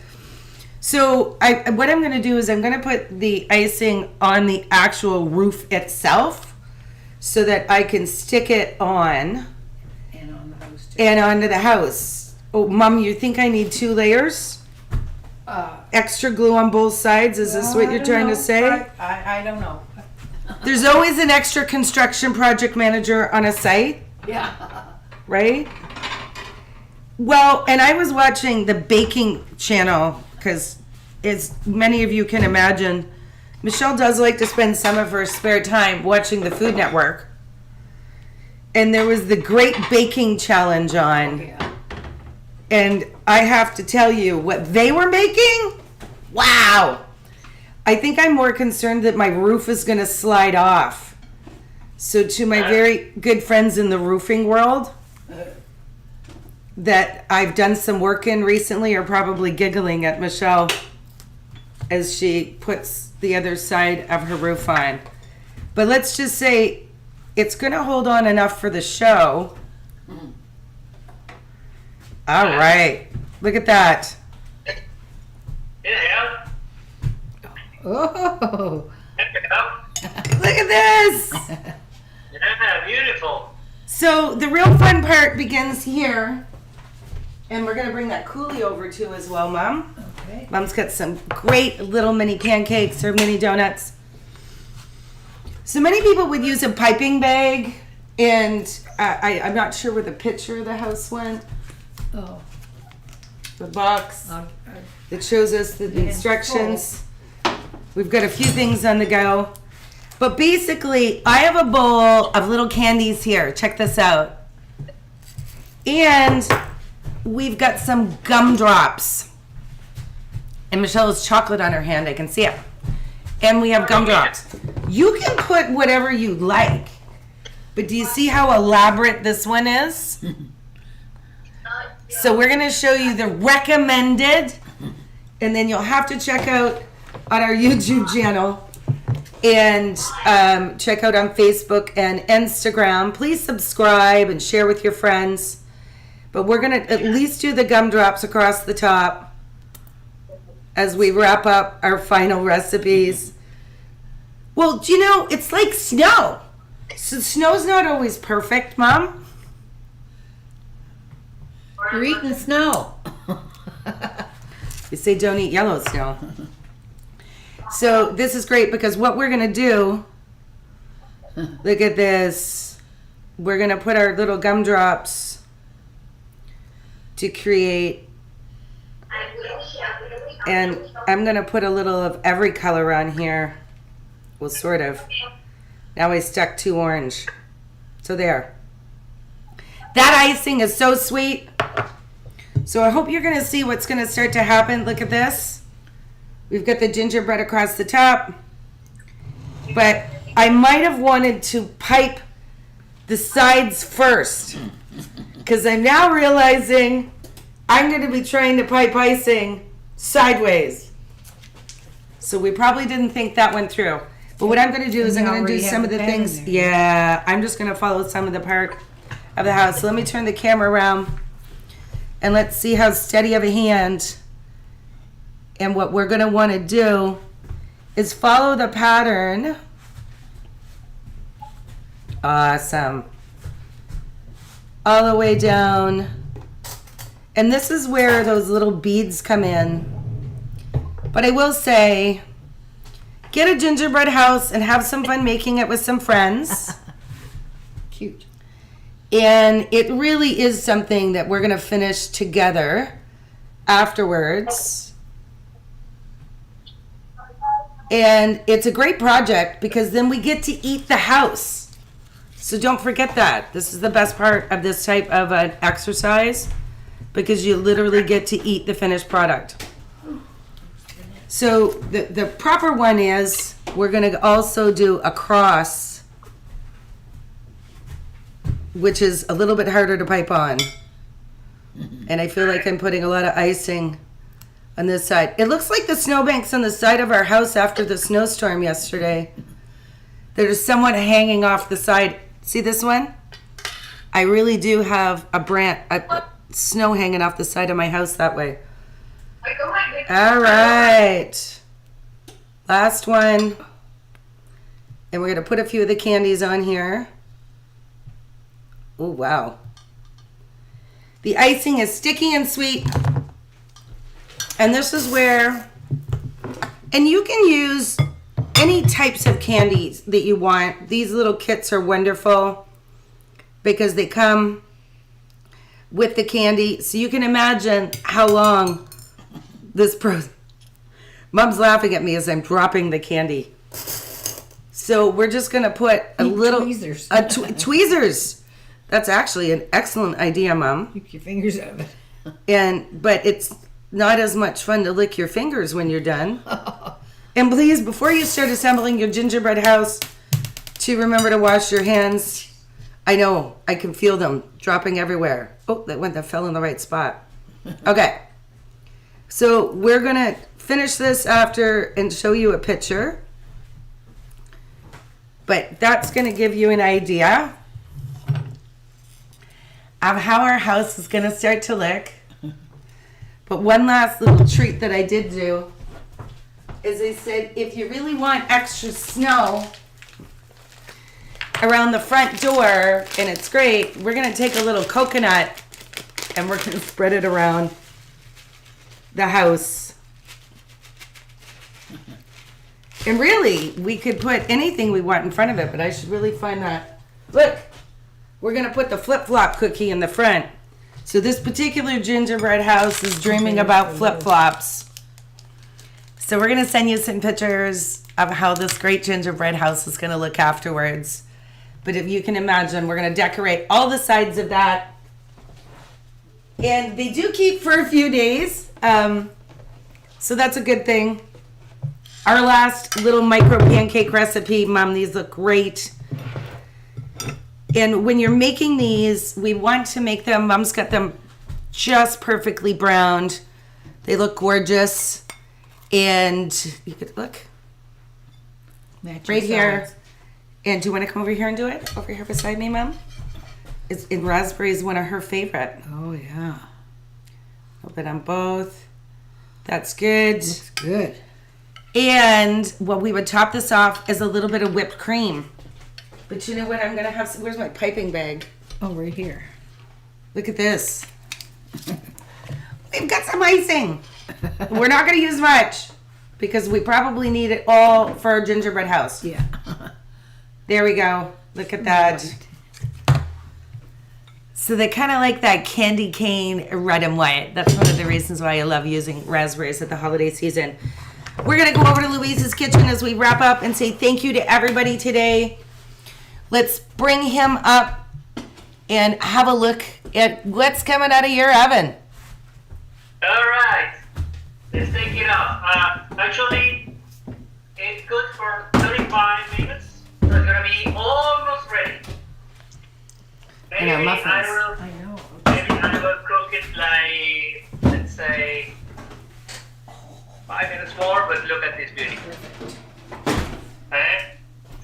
So what I'm going to do is I'm going to put the icing on the actual roof itself so that I can stick it on And on the house too. and onto the house. Oh, Mom, you think I need 2 layers? Extra glue on both sides? Is this what you're trying to say? I don't know. There's always an extra construction project manager on a site. Yeah. Right? Well, and I was watching the baking channel because, as many of you can imagine, Michelle does like to spend some of her spare time watching the Food Network. And there was the Great Baking Challenge on. Yeah. And I have to tell you, what they were making? Wow! I think I'm more concerned that my roof is going to slide off. So to my very good friends in the roofing world that I've done some work in recently are probably giggling at Michelle as she puts the other side of her roof on. But let's just say it's going to hold on enough for the show. All right. Look at that. It help. Oh. It help. Look at this. Yeah, beautiful. So the real fun part begins here. And we're going to bring that coulis over too as well, Mom. Okay. Mom's got some great little mini pancakes or mini donuts. So many people would use a piping bag. And I'm not sure where the picture of the house went. Oh. The box I'll- that shows us the instructions. We've got a few things on the go. But basically, I have a bowl of little candies here. Check this out. And we've got some gumdrops. And Michelle has chocolate on her hand. I can see it. And we have gumdrops. You can put whatever you like. But do you see how elaborate this one is? So we're going to show you the recommended. And then you'll have to check out on our YouTube channel. And check out on Facebook and Instagram. Please subscribe and share with your friends. But we're going to at least do the gumdrops across the top as we wrap up our final recipes. Well, do you know, it's like snow. So snow's not always perfect, Mom. You're eating snow. You say don't eat yellow snow. So this is great because what we're going to do, look at this. We're going to put our little gumdrops to create, and I'm going to put a little of every color on here. Well, sort of. Now I stuck 2 orange. So there. That icing is so sweet. So I hope you're going to see what's going to start to happen. Look at this. We've got the gingerbread across the top. But I might have wanted to pipe the sides first. Because I'm now realizing I'm going to be trying to pipe icing sideways. So we probably didn't think that went through. But what I'm going to do is I'm going to do some of the things. Yeah, I'm just going to follow some of the part of the house. So let me turn the camera around. And let's see how steady of a hand. And what we're going to want to do is follow the pattern. Awesome. All the way down. And this is where those little beads come in. But I will say, get a gingerbread house and have some fun making it with some friends. Cute. And it really is something that we're going to finish together afterwards. And it's a great project because then we get to eat the house. So don't forget that. This is the best part of this type of an exercise because you literally get to eat the finished product. So the proper one is we're going to also do a cross, which is a little bit harder to pipe on. And I feel like I'm putting a lot of icing on this side. It looks like the snowbanks on the side of our house after the snowstorm yesterday. They're just somewhat hanging off the side. See this one? I really do have a snow hanging off the side of my house that way. All right. Last one. And we're going to put a few of the candies on here. Oh, wow. The icing is sticky and sweet. And this is where, and you can use any types of candies that you want. These little kits are wonderful because they come with the candy. So you can imagine how long this Mom's laughing at me as I'm dropping the candy. So we're just going to put a little tweezers. Tweezers. That's actually an excellent idea, Mom. Keep your fingers out of it. But it's not as much fun to lick your fingers when you're done. And please, before you start assembling your gingerbread house, to remember to wash your hands. I know, I can feel them dropping everywhere. Oh, that fell in the right spot. Okay. So we're going to finish this after and show you a picture. But that's going to give you an idea of how our house is going to start to look. But one last little treat that I did do is I said, if you really want extra snow around the front door, and it's great, we're going to take a little coconut and we're going to spread it around the house. And really, we could put anything we want in front of it, but I should really find that. Look, we're going to put the flip-flop cookie in the front. So this particular gingerbread house is dreaming about flip-flops. So we're going to send you some pictures of how this great gingerbread house is going to look afterwards. But if you can imagine, we're going to decorate all the sides of that. And they do keep for a few days. So that's a good thing. Our last little micro pancake recipe, Mom, these look great. And when you're making these, we want to make them, Mom's got them just perfectly browned. They look gorgeous. And you could look Matching right here. sides. And do you want to come over here and do it? Over here beside me, Mom? It's in raspberry is one of her favorite. Oh, yeah. A little bit on both. That's good. Looks good. And what we would top this off is a little bit of whipped cream. But you know what? I'm gonna have. Where's my piping bag? Oh, right here. Look at this. We've got some icing. We're not gonna use much because we probably need it all for our gingerbread house. Yeah. There we go. Look at that. So they kind of like that candy cane red and white. That's one of the reasons why I love using raspberries at the holiday season. We're going to go over to Louise's kitchen as we wrap up and say thank you to everybody today. Let's bring him up and have a look at what's coming out of your oven. All right, let's take it out. Actually, it's good for 35 minutes. So it's gonna be almost ready. Maybe And our muffins. Maybe I will cook it like, let's say, 5 minutes more. But look at this beauty. Okay?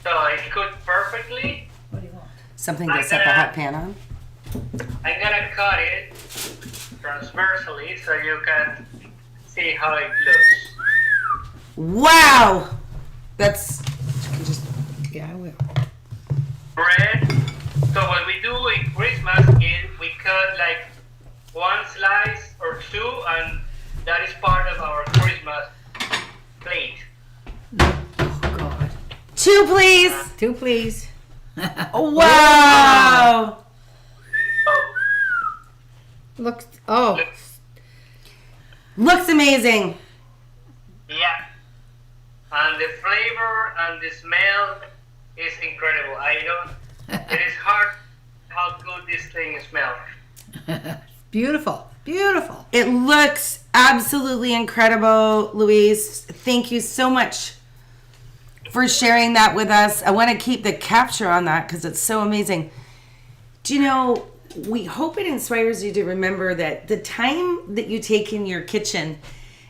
So it's cooked perfectly. What do you want? Something to set the hot pan on. I'm gonna cut it transversely so you can see how it looks. Wow! That's Yeah, I will. Bread. So what we do in Christmas is we cut like one slice or two, and that is part of our Christmas plate. Oh, God. 2, please. 2, please. Wow! Oh, Looks. Oh. Looks amazing. yeah. And the flavor and the smell is incredible. It is hard how good this thing smells. Beautiful. Beautiful. It looks absolutely incredible, Louise. Thank you so much for sharing that with us. I want to keep the capture on that because it's so amazing. Do you know, we hope it inspires you to remember that the time that you take in your kitchen,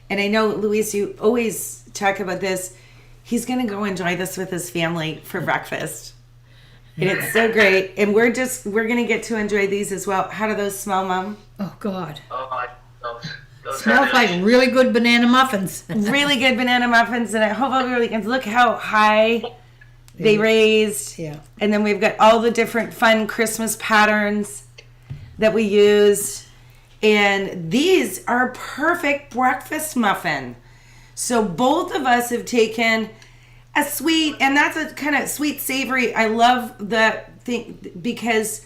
and I know, Louise, you always talk about this, he's going to go enjoy this with his family for breakfast. And it's so great. And we're going to get to enjoy these as well. How do those smell, Mom? Oh, God. Oh my, those Smells are like delicious. really good banana muffins. Really good banana muffins, and I hope everybody can look how high they raised. Yeah. And then we've got all the different fun Christmas patterns that we used. And these are perfect breakfast muffin. So both of us have taken a sweet, and that's a kind of sweet savory. I love that thing because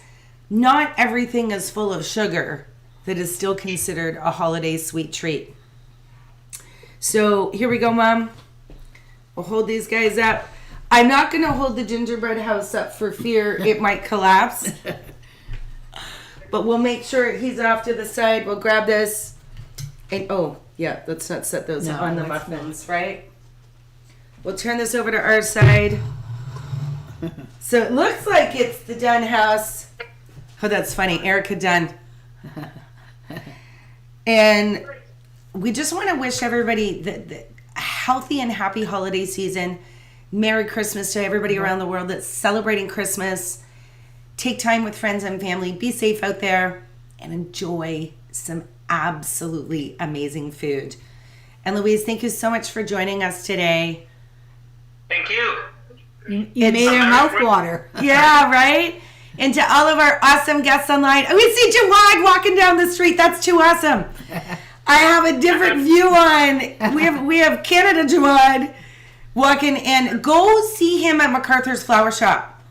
not everything is full of sugar that is still considered a holiday sweet treat. So here we go, Mom. We'll hold these guys up. I'm not going to hold the gingerbread house up for fear it might collapse. But we'll make sure he's off to the side. We'll grab this. And oh, yeah, let's not set those No, on the that's muffins, right? We'll turn this over to our side. So it looks like it's the Dunn house. Oh, that's funny. Erica Dunn. And we just want to wish everybody the healthy and happy holiday season. Merry Christmas to everybody around the world that's celebrating Christmas. Take time with friends and family. Be safe out there and enjoy some absolutely amazing food. And Louise, thank you so much for joining us today. Thank you. You made her mouth water. Yeah, right? And to all of our awesome guests online. Oh, we see Jawad walking down the street. That's too awesome. I have a different view on. We have Canada Jawad walking, and go see him at MacArthur's Flower Shop.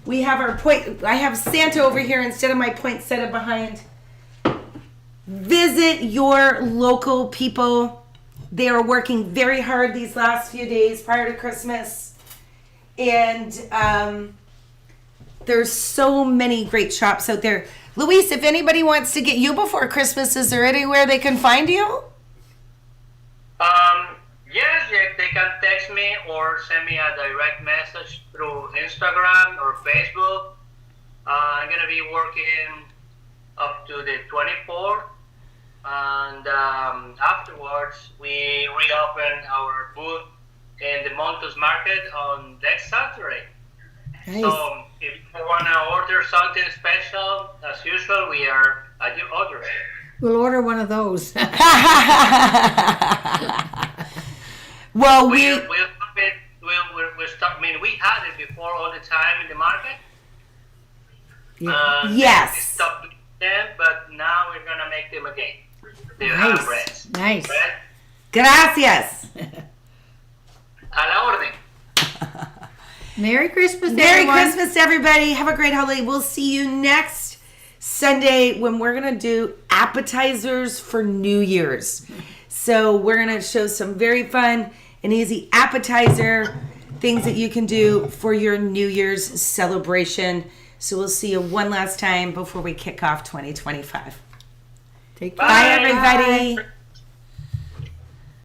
We have our point. I have Santa over here instead of my poinsettia behind. Visit your local people. They are working very hard these last few days prior to Christmas. And there's so many great shops out there. Luis, if anybody wants to get you before Christmas, is there anywhere they can find you? Yes, they can text me or send me a direct message through Instagram or Facebook. I'm going to be working up to the 24th. And afterwards, we reopen our booth in the Montos Market on next Saturday. Nice. So if you want to order something special, as usual, we are at your orders. We'll order one of those. Well, We'll have we're stuck. I mean, we had it before all the time in the market. Yes. We stopped doing them, but now we're gonna make them again. The Nice. breads. Nice. Bread Gracias. a la orden. Merry Christmas, Merry everyone. Christmas, everybody. Have a great holiday. We'll see you next Sunday when we're going to do appetizers for New Year's. So we're going to show some very fun and easy appetizer things that you can do for your New Year's celebration. So we'll see you one last time before we kick off 2025. Take care. Bye, everybody.